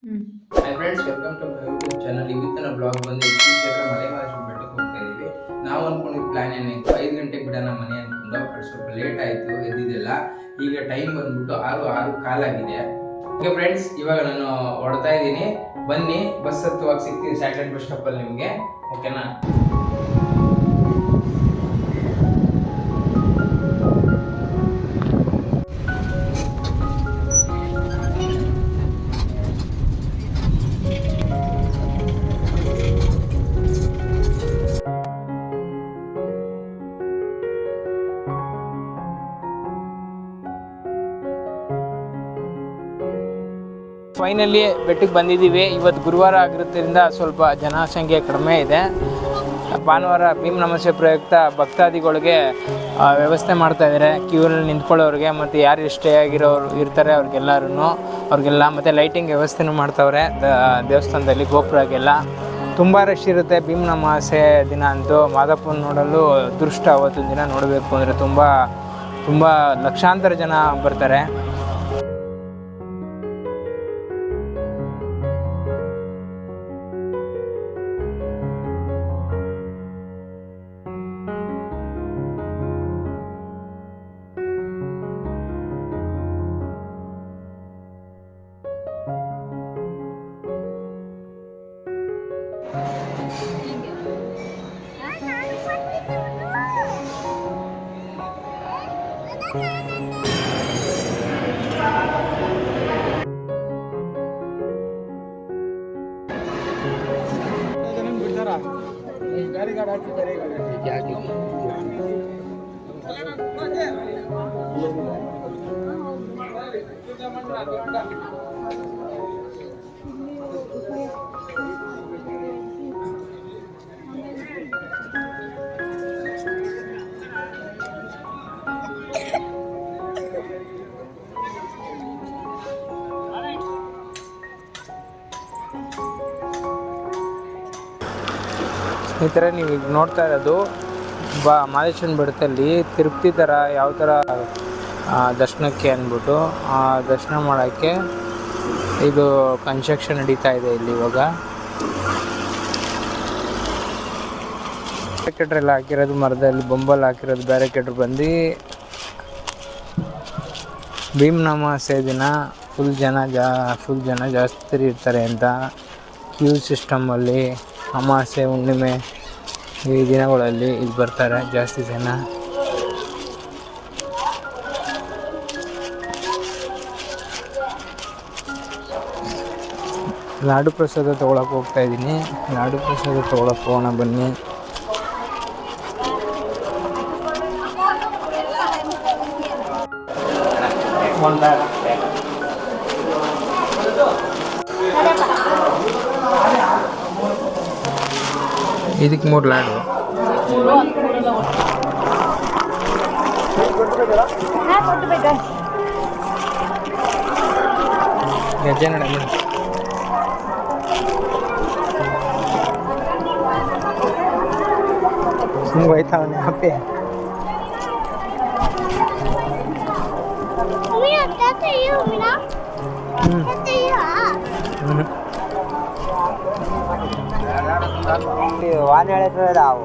Hi friends, welcome to my YouTube channel. ಇವತ್ತಿನ blog ಬಂದು ಇತ್ತೀಚೆಗೆ ಮಲೆಮಹದೇಶ್ವರ ಬೆಟ್ಟಕ್ಕೆ ಹೋಗ್ತಾ ಇದೀವಿ. ನಾವು ಅನ್ಕೊಂಡಿದ್ದ ಪ್ಲಾನ್ ಏನಾಯ್ತು, 5 ಗಂಟೆಗೆ ಬಿಡೋಣ ಮನೆ ಅನ್ಕೊಂಡು. ಬಟ್ ಸ್ವಲ್ಪ ಲೇಟ್ ಆಯಿತು ಎದ್ದಿದ್ದೆಲ್ಲ. ಈಗ ಟೈಮ್ ಬಂದ್ಬಿಟ್ಟು 6 ಕಾಲಾಗಿದೆ. ಓಕೆ ಫ್ರೆಂಡ್ಸ್, ಇವಾಗ ನಾನು ಹೊಡ್ತಾ ಇದ್ದೀನಿ. ಬನ್ನಿ, ಬಸ್ ಹತ್ತುವಾಗ ಸಿಗ್ತೀನಿ ಸ್ಯಾಟರ್ಡೆ ಬಸ್ ಸ್ಟಾಪಲ್ಲಿ ನಿಮಗೆ. ಓಕೆನಾ? ಫೈನಲಿ ಬೆಟ್ಟಕ್ಕೆ ಬಂದಿದ್ದೀವಿ. ಇವತ್ತು ಗುರುವಾರ ಆಗಿರೋದ್ರಿಂದ ಸ್ವಲ್ಪ ಜನಸಂಖ್ಯೆ ಕಡಿಮೆ ಇದೆ. ಭಾನುವಾರ ಭೀಮ್ ನಮಸ್ತೆ ಪ್ರಯುಕ್ತ ಭಕ್ತಾದಿಗಳಿಗೆ ವ್ಯವಸ್ಥೆ ಮಾಡ್ತಾಯಿದ್ದಾರೆ, ಕ್ಯೂನಲ್ಲಿ ನಿಂತ್ಕೊಳ್ಳೋರಿಗೆ ಮತ್ತು ಯಾರು ಸ್ಟೇ ಆಗಿರೋರು ಇರ್ತಾರೆ ಅವ್ರಿಗೆಲ್ಲ ಮತ್ತು ಲೈಟಿಂಗ್ ವ್ಯವಸ್ಥೆನೂ ಮಾಡ್ತಾವ್ರೆ ದೇವಸ್ಥಾನದಲ್ಲಿ ಗೋಪುರಗೆಲ್ಲ. ತುಂಬ ರಶ್ ಇರುತ್ತೆ ಭೀಮ್ ಅಮಾವಾಸ್ಯೆ ದಿನ ಅಂತೂ. ಮಾದಪ್ಪನ ನೋಡಲು ಅದೃಷ್ಟ ಅವತ್ತಿನ ದಿನ ನೋಡಬೇಕು ಅಂದರೆ ತುಂಬ ಲಕ್ಷಾಂತರ ಜನ ಬರ್ತಾರೆ. ಈ ಥರ ನೀವು ಈಗ ನೋಡ್ತಾ ಇರೋದು ಮಹದೇಶ್ವರನ ಬೆಟ್ಟದಲ್ಲಿ ತಿರುಪತಿ ಥರ ಯಾವ ಥರ ದರ್ಶನಕ್ಕೆ ಅಂದ್ಬಿಟ್ಟು ದರ್ಶನ ಮಾಡೋಕ್ಕೆ ಇದು ಕನ್ಸ್ಟ್ರಕ್ಷನ್ ನಡೀತಾ ಇದೆ ಇಲ್ಲಿ. ಇವಾಗ ಬ್ಯಾರಿಕೇಡ್ರೆಲ್ಲ ಹಾಕಿರೋದು, ಮರದಲ್ಲಿ ಬೊಂಬಲ್ಲಿ ಹಾಕಿರೋದು ಬ್ಯಾರಿಕೇಡ್ರ್ ಬಂದು ಭೀಮ್ ಅಮಾವಾಸ್ಯೆ ದಿನ ಫುಲ್ ಜನ ಜಾಸ್ತಿ ಇರ್ತಾರೆ ಅಂತ ಕ್ಯೂ ಸಿಸ್ಟಮಲ್ಲಿ ಅಮಾವಾಸ್ಯೆ ಹುಣ್ಣಿಮೆ ಈ ದಿನಗಳಲ್ಲಿ ಇಲ್ಲಿ ಬರ್ತಾರೆ ಜಾಸ್ತಿ ಜನ. ಲಾಡು ಪ್ರಸಾದ ತೊಗೊಳಕ್ಕೆ ಹೋಗ್ತಾ ಇದ್ದೀನಿ. ಲಾಡು ಪ್ರಸಾದ ತೊಗೊಳಕ್ಕೆ ಹೋಗೋಣ ಬನ್ನಿ. ಇದಕ್ಕೆ 3 ಲಾಡು. ಗೆಜ್ಜೆ ನೋಡಿ ಹಿಂಗೆ ಹೋಯ್ತಾವನೆ ಹಪ್ಪೆ. ವಾನ್ ಹೇಳಿದ್ರೆ ನಾವು